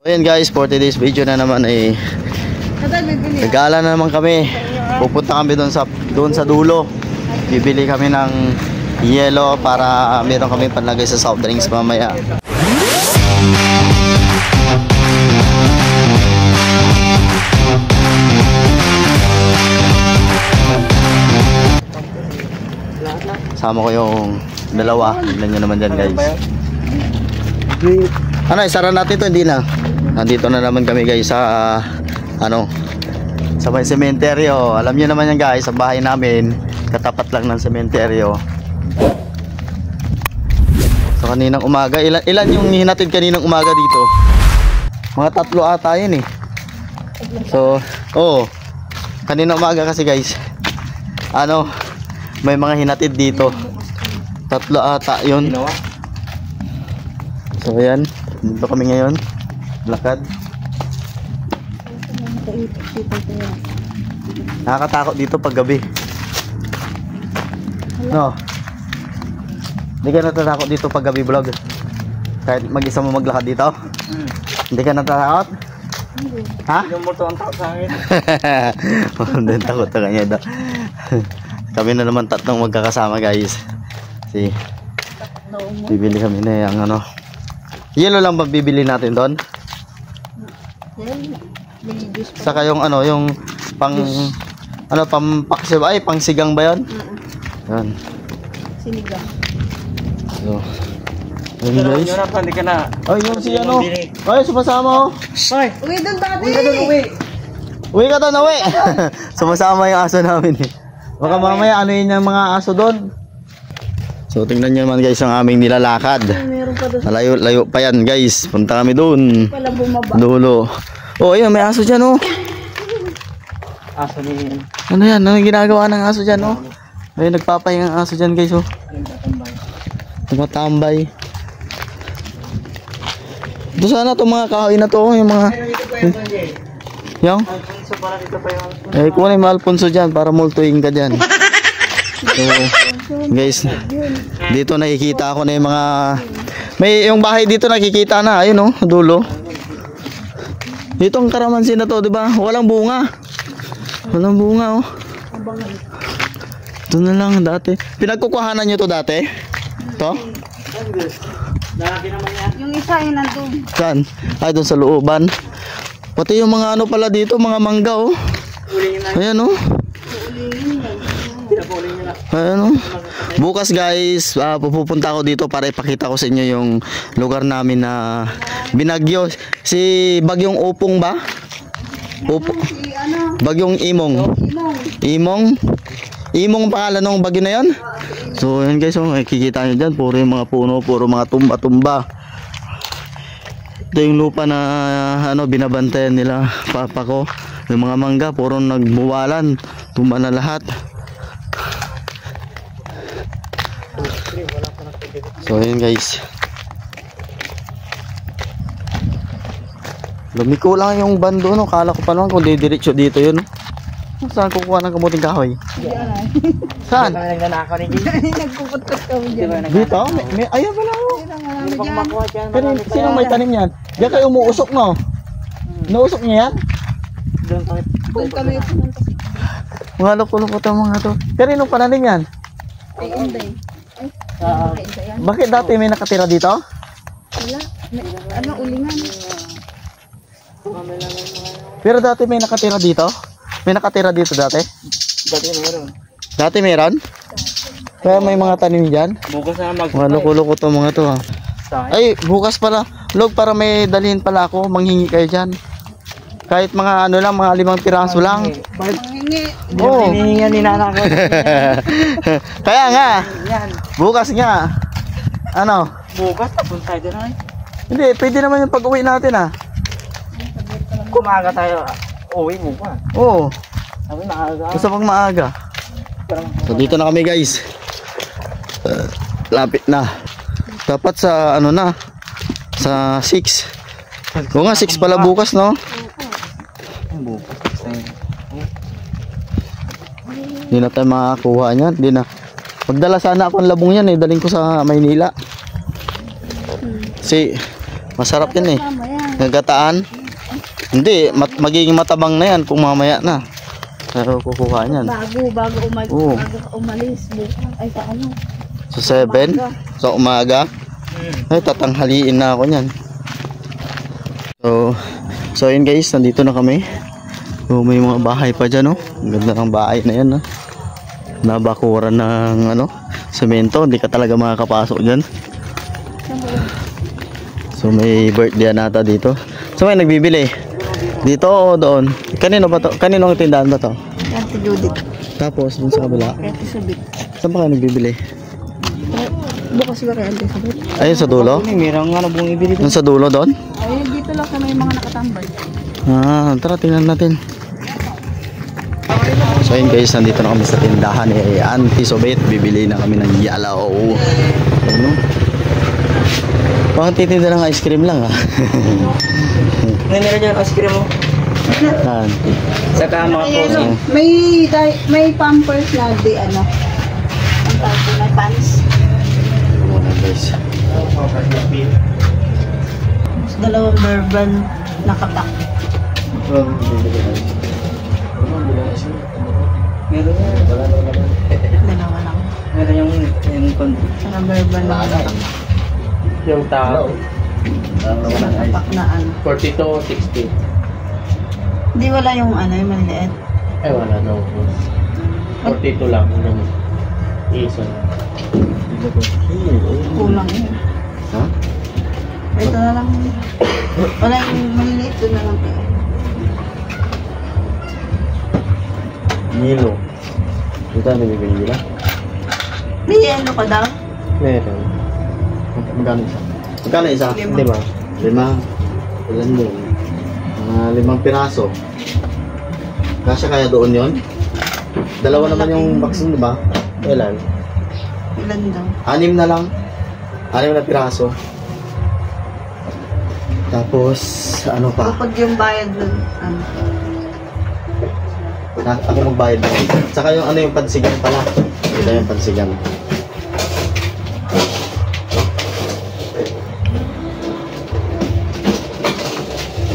Ayan guys, for today's video na naman ay nagala na naman kami. Pupunta kami doon sa dulo. Bibili kami ng yelo para meron kami panlagay sa soft drinks mamaya. Sama ko yung dalawa. Tignan nyo naman dyan guys. Ano, isara natin ito, hindi na. Nandito na naman kami guys sa sa may sementeryo. Alam niyo naman yan guys, sa bahay namin katapat lang ng sementeryo. So kaninang umaga, ilan yung hinatid kaninang umaga dito? Mga 3 ata yun eh. So, kaninang umaga kasi guys, may mga hinatid dito. 3 ata yun. So ayan, dito kami ngayon. Lakad. Nakakatakot dito pag gabi. No. Hindi ka natatakot dito pag gabi vlog? Kahit mag-isa mo maglakad dito? Hindi ka natatakot? Ha? Yung multo ang takot sa akin. Hindi takot na kanya daw. Kami na naman 3 magkakasama guys. Bibili kami na yung yelo lang ba bibili natin doon? Saka yung yung pampaksiw ay pangsigang ba 'yon? Yan. Sinigang. So. Ayun guys. Hindi ka na. Ay, yun si Ay, sumasama Ay, uwi doon dati. Uwi ka doon, uwi. Sumasama yung aso namin eh. Baka mamaya yun yung mga aso doon. So tingnan nyo naman guys ang aming nilalakad. Malayo-layo pa yan guys. Punta kami doon. Dulo. Ayun, may aso dyan Aso ni... Ano yan? Ano ginagawa ng aso dyan Ayun, nagpapahinga ang aso dyan guys Nagtatambay. Ito sana itong mga kahoy na to. Yung mga... Yung? Kuha na yung Alfonso dyan para multuin ka dyan. So, guys, dito nakikita ako na yung mga yung bahay dito nakikita na, ayun dulo. Dito ang karamansin na to, 'di ba? Walang bunga. Walang bunga Ito na lang dati. Pinagkukuhanan niyo to dati? To? Yung isa ay nandoon. Saan? Ay, doon sa looban. Pati yung mga pala dito, mga mangga Ayan Bukas guys, pupunta ako dito para ipakita ko sa inyo yung lugar namin na binagyo. Si Bagyong Opong ba? Bagyong Imong. Imong pangalan ng bagyo na yan. So yan guys, makikita nyo dyan, puro yung mga puno, puro mga tumba-tumba. Ito yung lupa na binabantayan nila papa ko. Yung mga mangga, puro nagbuwalan, tumba na lahat. So yun guys, lumiko lang yung bando kala ko pa naman kung didiretso dito yun Saan kukuha ng kamuting kahoy? Saan? Nagpuputput kami dyan. Dito? Ayan pala Sino may tanim yan? Diyan kayo umuusok Nausok niya yan? Doon kami pumunta. Mga loko-loko itong mga to. Kaninong pananim yan? Ay, Inday. Bakit dati may nakatira dito? Wala. Ulingan. Pero dati may nakatira dito? May nakatira dito dati? Dati meron. Dati meron? Kaya may mga tanim dyan? Bukas na mga loko-loko itong mga to Ay, bukas pala. Log, para may dalhin pala ako. Manghingi kayo dyan. Kahit mga lang, mga 5 piraso lang. Manghingi. Hinihingan ni nana ko. Kaya nga. Bukas nga. Bukas? Punta tayo na Hindi, pwede naman yung pag-uwi natin Kumaga tayo. Uwi mo pa. Oo. Sabi maaga. Basta pag maaga. So dito na kami guys. Lapit na. Dapat sa sa 6. Oo nga, 6 pala bukas Bukas. Hindi na tayo makakuha niyan. Hindi na. Pagdala sana ako ng labong yan daling ko sa Maynila. Kasi masarap yan Nagataan? Hindi, magiging matabang na yan kung mamaya na. Pero kukuha niyan. Bago umalis. Ay, paano? Sa 7? Sa umaga? Ay, tatanghaliin na ako niyan. So yun guys, nandito na kami. So, may mga bahay pa dyan, oh. Ang ganda ng bahay na yan, oh. Nabakuran ng, semento. Hindi ka talaga makakapasok dyan. So, may birthday nata dito. So, may nagbibili. Dito o doon? Kanino ba to? Kaninong tindahan ba to? Ate Judith. Tapos, dun sa kabila. Ate Sabit. Saan ba kayo nagbibili? Bukas ba kay Ate Sabit? Ayun sa dulo? Mayroong nga na bumibili doon. Dun sa dulo doon? Ay, dito lang sa may mga nakatambay. Tara, tingnan natin. So yun guys, nandito na kami sa tindahan ni Auntie Sobet. Bibili na kami ng yalaw. Ano? Parang titinda ng ice cream lang, ha? Meron yung ice cream mo. Saan? Saka mga posing. May pampers na di ano. Ang tawag ko na pants. Muna guys. Dalawang bourbon nakapak. Meron yan. Dalawa lang. Meron yung saka bourbon nakapak. Yung tao. Nakapak na ano. 42.60. Di wala yung ano, yung maliit. Ay, wala na. 42 lang. Yung isa. Kulang yun. Ha? Ito na lang. Wala yung maliliit doon na lang. Nilo. Dito na bibili nila? May yelo ka daw? Meron. Magkano isa? Magkano isa? Lima. Di ba? 5. Ilan doon? Mga 5 piraso. Kasya kaya doon yon? Dalawa naman yung vaccine, di ba? Ilan? Ilan daw? 6 na lang. 6 na piraso. Tapos, ano pa? Kapag yung bayad doon, ano? Ako magbayad na. Saka yung yung pansigan pala. Ito yung pansigan.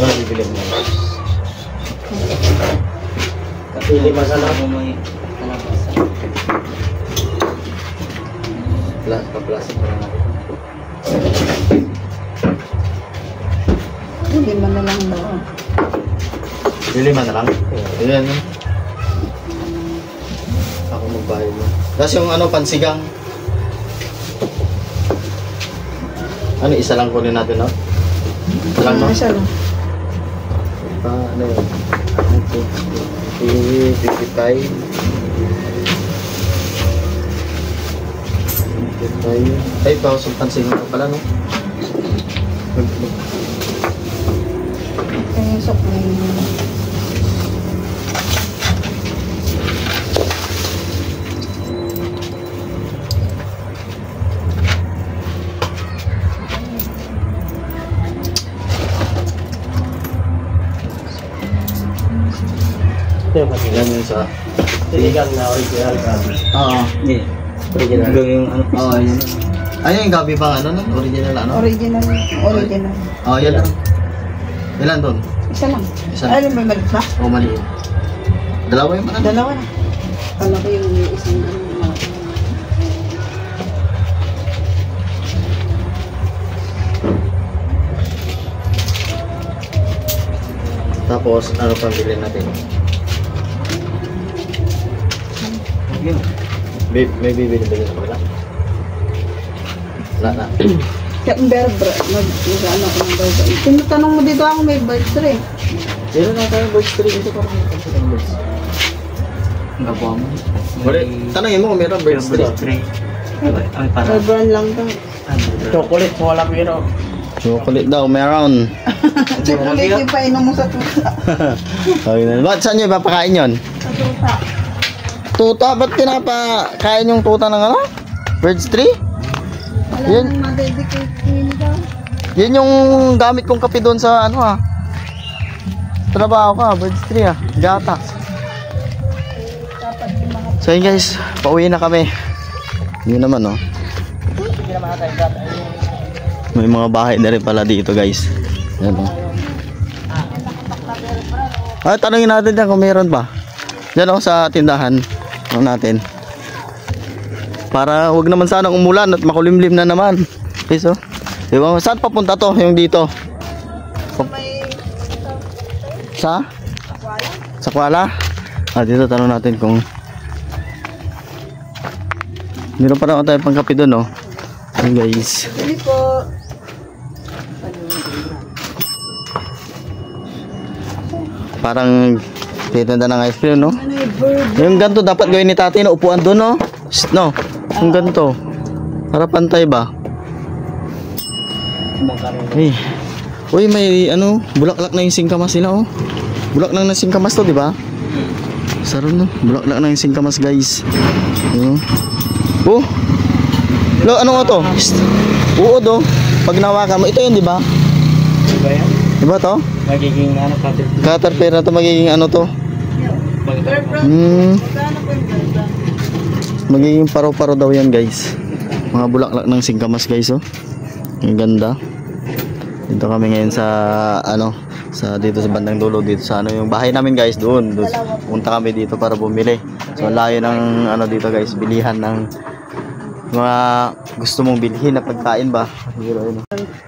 Ano bibili mo? Kapili masala. Pa-plastic na lang. Hindi man na lang daw. Bili man na lang? Ayan. Ako magbayad mo. Tapos yung pansigang. Isa lang kunin natin, no? Isa lang, no? Isa lang. Ano yun? 55. 5,000 pansigang pa pala, no? Kaya sa Ito yung kapili. Yan yun sa... Siligang na original. Oo. Hindi. Original. Yung Oo, yun. Yung gabi pang original Original. Oo, yan lang. Ilan doon? Isa lang. Isa. Ano may maliit ba? O maliit. Dalawa yung manalo. Dalawa na. Kala ko yung isang Tapos, ano pang bilhin natin? May bibili na wala? Wala na. Kaya mag-ano ko ng birthday. Tinatanong mo dito ako may birthday. Meron na tayo birds tree dito parang may birds. Ang gabuha mo. Tanongin mo kung meron birds tree. Ay, para. May brand lang to. Chocolate, wala pero. Chocolate daw, meron. Chocolate yung painom mo sa tuta. Okay na. Ba't saan nyo ipapakain yun? Sa tuta. Tuta? Ba't kinapakain yung tuta ng birds tree? Wala Yan. nang ma-dedicate nila. Yan yung gamit kong kape doon sa trabaho ka, birds tree gata. Dapat yung mga So yun guys, pauwi na kami. Yun naman Sige naman tayo. May mga bahay na rin pala dito guys. Yan Tanungin natin dyan kung meron pa. Dyan ako sa tindahan. Ano natin. Para wag naman sanang umulan at makulimlim na naman. Okay, so. Diba, saan papunta to? Yung dito? Sa? Sa Kuala? Dito tanong natin kung meron pa naman tayo pang kape doon, no? Ayun, guys. Hindi po. Parang tinda ng ice cream, no? Yung ganito dapat gawin ni Tati na upuan doon, no? No, yung ganito. Para pantay ba? Hey. Uy, may ano, bulaklak na yung singkamas nila, oh. Bulaklak ng singkamas to, di ba? Sarap, no? Bulaklak na yung singkamas, guys. Oh. Lo, ano nga to? Uod, oh. Pag nawakan mo, ito yun, di ba? Diba yan? Diba to? Magiging ano, Caterpillar na to, magiging ano to? Magiging paro-paro daw yan, guys. Mga bulaklak ng singkamas, guys, oh. Ang ganda. Dito kami ngayon sa ano, sa dito sa bandang dulo, dito sa ano yung bahay namin, guys, doon. Punta kami dito para bumili. So layo ng ano dito, guys, bilihan ng mga gusto mong bilhin na pagkain ba.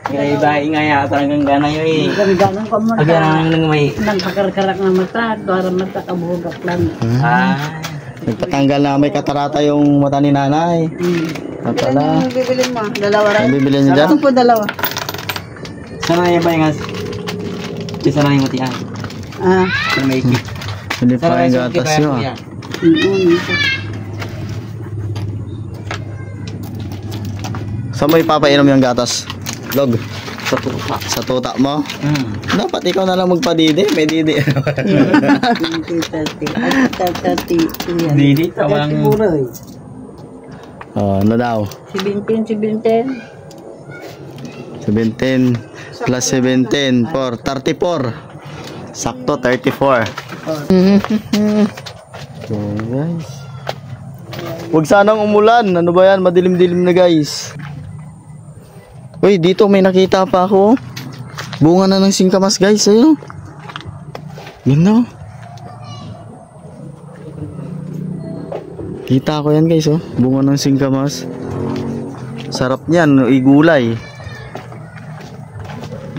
Kaya bahay nga ya, parang gana yun eh. Ganang ko mo Pagyan nang may... nagpakarak na mata, para mata kabugak lang. Nagpatanggal na may katarata yung mata ni nanay. At pala. Ano bibili mo? Dalawa rin? Ang bibili niyo dyan? Ano po dalawa? Sana yung bahay nga. Isa na yung matian. Sana may ikip. Hindi pa yung gatas nyo, ah. Saan mo ipapainom yung gatas? Log? Sa tuta. Sa tuta mo? Dapat ikaw na lang magpadidi. May didi. Didi, tawang... Ano daw? 17. 17 plus 17 for 34. Sakto 34. So guys, huwag sanang umulan. Ano ba yan? Madilim-dilim na, guys. Uy, dito may nakita pa ako. Bunga na ng singkamas, guys. Ayun. Ganda. Kita ko yan, guys, oh. Bunga ng singkamas. Sarap niyan, igulay.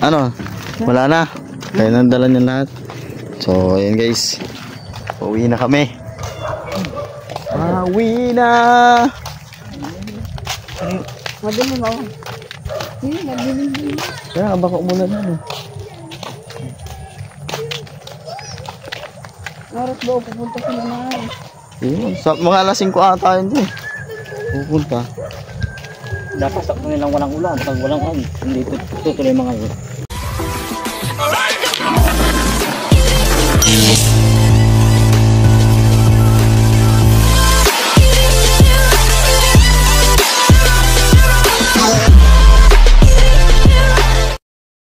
Ano? Wala na. Kaya nang dala niya lahat. So, ayan, guys. Pauwi na kami. Pauwi na. Madilim mo. Madilim. Kaya, baka umulan na. Oras ba pupunta sa nanay? Sa mga alas 5 ata yun din. Pupunta. Dapat sakto nilang walang ulan. Pag walang ulan, hindi tutuloy mga yun.